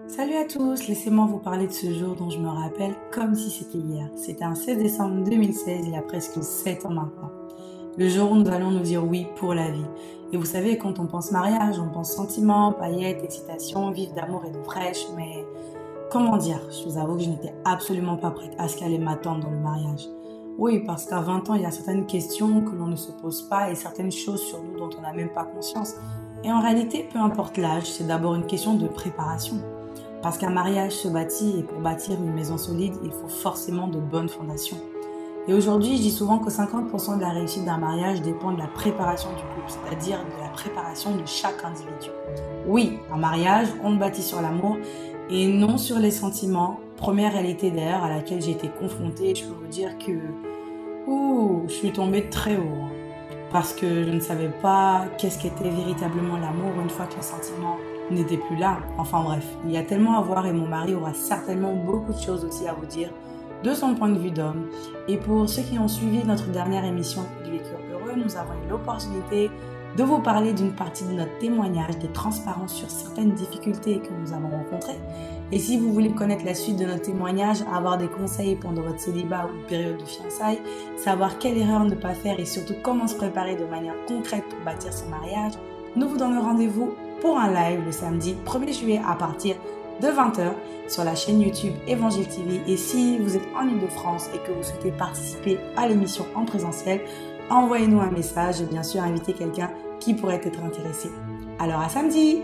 Salut à tous, laissez-moi vous parler de ce jour dont je me rappelle comme si c'était hier. C'était un 16 décembre 2016, il y a presque 7 ans maintenant. Le jour où nous allons nous dire oui pour la vie. Et vous savez, quand on pense mariage, on pense sentiments, paillettes, excitation, vivre d'amour et d'eau fraîche, mais comment dire, je vous avoue que je n'étais absolument pas prête à ce qu'allait m'attendre dans le mariage. Oui, parce qu'à 20 ans, il y a certaines questions que l'on ne se pose pas et certaines choses sur nous dont on n'a même pas conscience. Et en réalité, peu importe l'âge, c'est d'abord une question de préparation. Parce qu'un mariage se bâtit et pour bâtir une maison solide, il faut forcément de bonnes fondations. Et aujourd'hui, je dis souvent que 50% de la réussite d'un mariage dépend de la préparation du couple, c'est-à-dire de la préparation de chaque individu. Oui, un mariage, on le bâtit sur l'amour et non sur les sentiments. Première réalité d'ailleurs à laquelle j'ai été confrontée, je peux vous dire que je suis tombée de très haut. Parce que je ne savais pas qu'est-ce qu'était véritablement l'amour une fois que les sentiments n'étaient plus là. Enfin bref, il y a tellement à voir et mon mari aura certainement beaucoup de choses aussi à vous dire de son point de vue d'homme. Et pour ceux qui ont suivi notre dernière émission du Vécu Heureux, nous avons eu l'opportunité de vous parler d'une partie de notre témoignage, des transparences sur certaines difficultés que nous avons rencontrées. Et si vous voulez connaître la suite de notre témoignage, avoir des conseils pendant votre célibat ou période de fiançailles, savoir quelle erreur ne pas faire et surtout comment se préparer de manière concrète pour bâtir son mariage, nous vous donnons rendez-vous pour un live le samedi 1er juillet à partir de 20 h sur la chaîne YouTube Évangile TV. Et si vous êtes en Ile-de-France et que vous souhaitez participer à l'émission en présentiel, envoyez-nous un message et bien sûr invitez quelqu'un qui pourrait être intéressé. Alors à samedi!